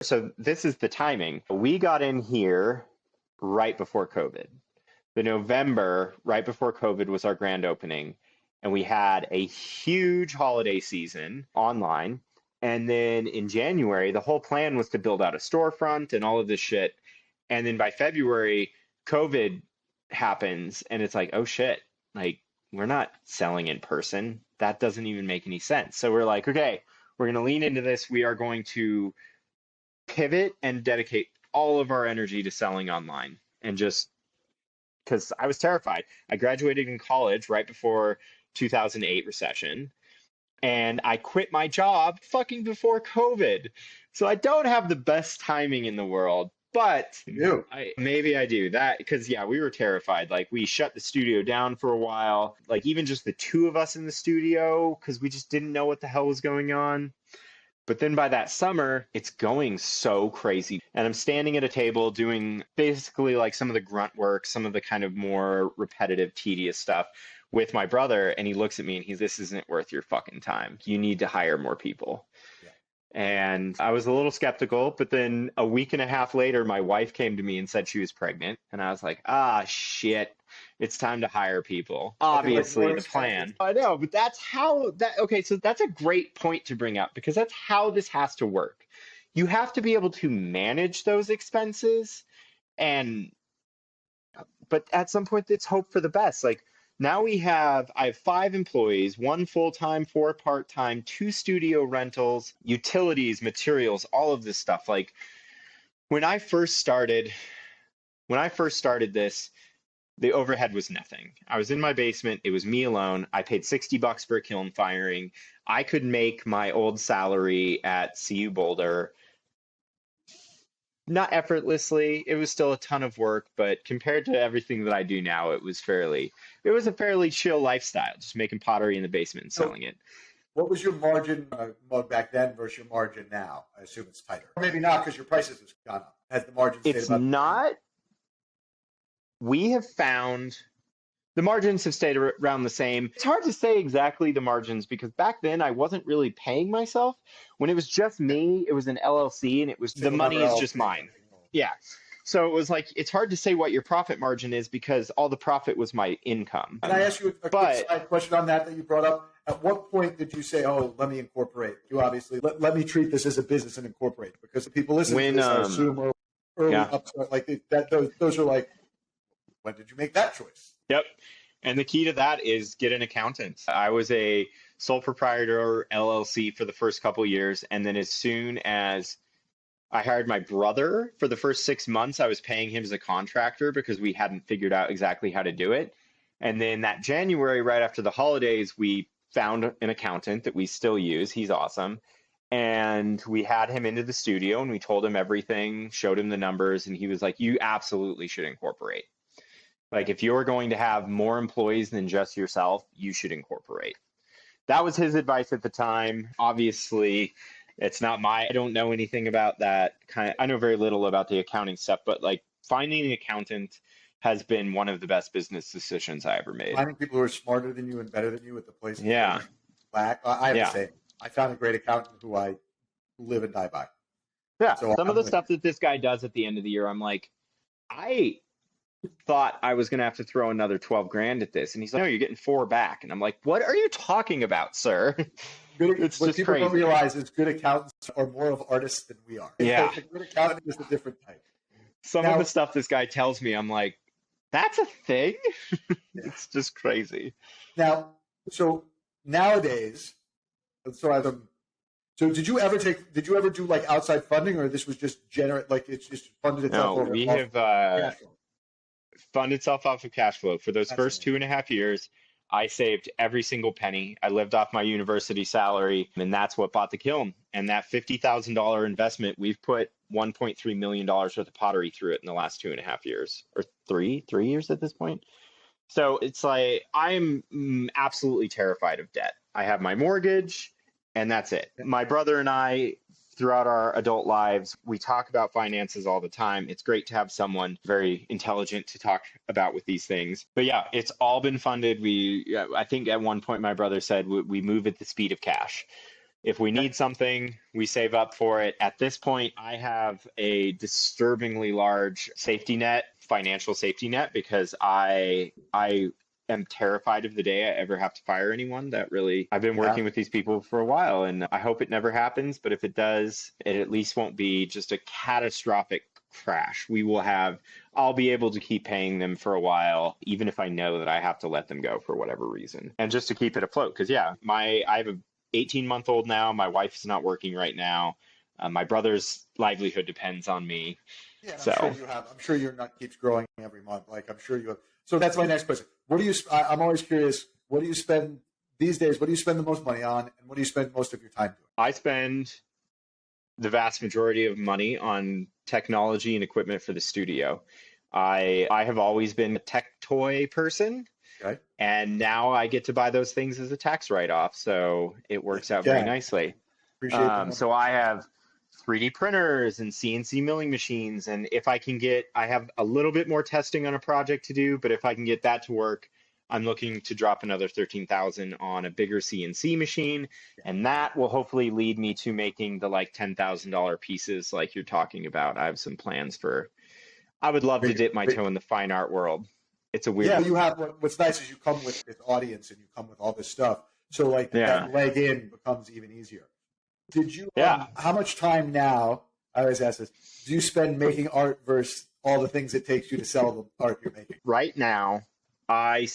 So this is the timing. We got in here right before COVID. The November, right before COVID, was our grand opening. And we had a huge holiday season online. And then in January, the whole plan was to build out a storefront and all of this shit. And then by February, COVID happens. And it's like, oh shit, like we're not selling in person. That doesn't even make any sense. So we're like, okay, we're going to lean into this. We are going to pivot and dedicate all of our energy to selling online and just because I was terrified. I graduated in college right before 2008 recession and I quit my job fucking before COVID. So I don't have the best timing in the world, but You. maybe I do that because yeah, we were terrified. Like we shut the studio down for a while, like even just the two of us in the studio because we just didn't know what the hell was going on. But then by that summer, it's going so crazy. And I'm standing at a table doing basically like some of the grunt work, some of the kind of more repetitive, tedious stuff with my brother. And he looks at me and this isn't worth your fucking time. You need to hire more people. Yeah. And I was a little skeptical, but then a week and a half later, my wife came to me and said she was pregnant. And I was like, ah, shit, it's time to hire people. Obviously, the plan. I know, but okay, so that's a great point to bring up because that's how this has to work. You have to be able to manage those expenses but at some point, it's hope for the best. Like, now I have 5 employees, 1 full-time, 4 part-time, 2 studio rentals, utilities, materials, all of this stuff. Like when I first started this, the overhead was nothing. I was in my basement. It was me alone. I paid $60 for a kiln firing. I could make my old salary at CU Boulder not effortlessly. It was still a ton of work, but compared to everything that I do now, it was a fairly chill lifestyle, just making pottery in the basement and selling it. What was your margin mug back then versus your margin now? I assume it's tighter. Or maybe not because your prices have gone up. Has the margin stayed It's about not. We have found the margins have stayed around the same. It's hard to say exactly the margins because back then I wasn't really paying myself. When it was just me, it was an LLC and the money is just mine. Yeah. So it was like, it's hard to say what your profit margin is because all the profit was my income. Can I ask you a quick side question on that you brought up? At what point did you say, oh, let me incorporate? You obviously, let me treat this as a business and incorporate because the people listening to this, I assume, early upstart, like those are like, when did you make that choice? Yep. And the key to that is get an accountant. I was a sole proprietor LLC for the first couple of years. And then as soon as I hired my brother for the first 6 months, I was paying him as a contractor because we hadn't figured out exactly how to do it. And then that January, right after the holidays, we found an accountant that we still use. He's awesome. And we had him into the studio and we told him everything, showed him the numbers. And he was like, you absolutely should incorporate. Like if you're going to have more employees than just yourself, you should incorporate. That was his advice at the time. Obviously, it's not I don't know anything about that I know very little about the accounting stuff, but like finding an accountant has been one of the best business decisions I ever made. Finding people who are smarter than you and better than you at the places. Yeah. I have to say, I found a great accountant who I live and die by. Yeah. So some of the stuff that this guy does at the end of the year, I'm like, I thought I was going to have to throw another 12 grand at this. And he's like, no, you're getting 4 back. And I'm like, what are you talking about, sir? It's what just people crazy. Don't realize is good accountants are more of artists than we are. Yeah. A good accountant is a different type. Some of the stuff this guy tells me, I'm like, that's a thing? It's just crazy. Now, so nowadays, so did you ever do like outside funding or this was just it's just funded itself? No, we have fund itself off of cash flow. For those first 2.5 years, I saved every single penny. I lived off my university salary, and that's what bought the kiln. And that $50,000 investment, we've put $1.3 million worth of pottery through it in the last 2.5 years, or three years at this point. So it's like, I'm absolutely terrified of debt. I have my mortgage, and that's it. My brother and I, throughout our adult lives, we talk about finances all the time. It's great to have someone very intelligent to talk about with these things. But yeah, it's all been funded. I think at one point my brother said we move at the speed of cash. If we need something, we save up for it. At this point, I have a disturbingly large financial safety net, because I am terrified of the day I ever have to fire anyone. I've been working with these people for a while, and I hope it never happens. But if it does, it at least won't be just a catastrophic crash. I'll be able to keep paying them for a while, even if I know that I have to let them go for whatever reason, and just to keep it afloat. Because I have a 18-month-old now. My wife's not working right now. My brother's livelihood depends on me. Yeah, I'm sure your nut keeps growing every month. Like, I'm sure you have. So that's my next question. I'm always curious, what do you spend these days? What do you spend the most money on, and what do you spend most of your time doing? I spend the vast majority of money on technology and equipment for the studio. I have always been a tech toy person. Okay. And now I get to buy those things as a tax write-off, so it works out very nicely. So I have 3D printers and CNC milling machines, and if I can I have a little bit more testing on a project to do, but if I can get that to work, I'm looking to drop another $13,000 on a bigger CNC machine, and that will hopefully lead me to making the like $10,000 pieces like you're talking about. I have some plans I would love to dip my toe in the fine art world. It's a weird. Yeah, you have. What's nice is you come with this audience and you come with all this stuff. So like that leg in becomes even easier. Did you? How much time now? I always ask this. Do you spend making art versus all the things it takes you to sell the art you're making? Right now, I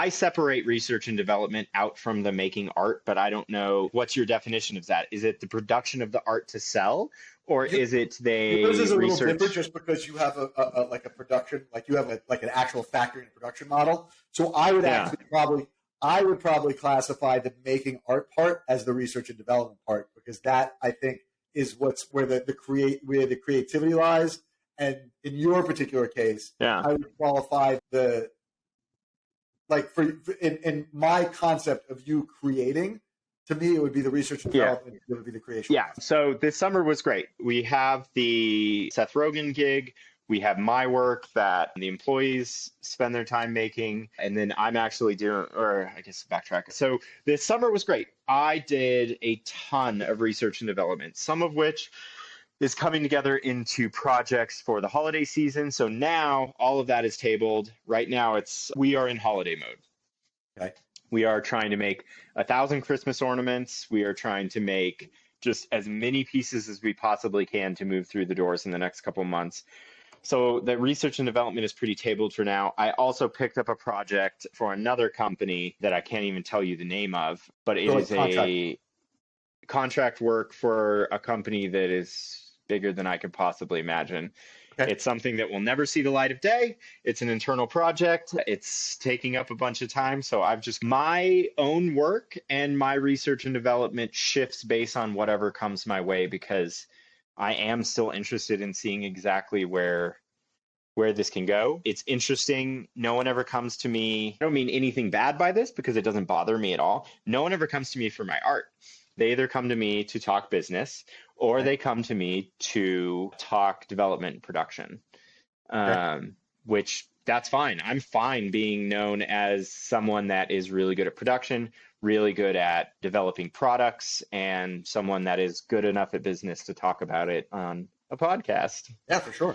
separate research and development out from the making art, but I don't know, what's your definition of that? Is it the production of the art to sell, or is it yours is a little different just because you have a like a production, like you have like an actual factory and production model. So I would probably classify the making art part as the research and development part, because that, I think, is where the creativity lies. And in your particular case, I would qualify in my concept of you creating, to me, it would be the research and development. It would be the creation. Yeah. So this summer was great. We have the Seth Rogen gig. We have my work that the employees spend their time making. And then I'm actually backtrack. So this summer was great. I did a ton of research and development, some of which is coming together into projects for the holiday season. So now all of that is tabled. Right now we are in holiday mode. Okay. We are trying to make 1,000 Christmas ornaments. We are trying to make just as many pieces as we possibly can to move through the doors in the next couple months. So the research and development is pretty tabled for now. I also picked up a project for another company that I can't even tell you the name of, but it is a contract work for a company that is bigger than I could possibly imagine. Okay. It's something that will never see the light of day. It's an internal project. It's taking up a bunch of time. So my own work and my research and development shifts based on whatever comes my way, because I am still interested in seeing exactly where this can go. It's interesting. No one ever comes to me. I don't mean anything bad by this, because it doesn't bother me at all. No one ever comes to me for my art. They either come to me to talk business, or they come to me to talk development and production, which that's fine. I'm fine being known as someone that is really good at production, really good at developing products, and someone that is good enough at business to talk about it on a podcast. Yeah, for sure.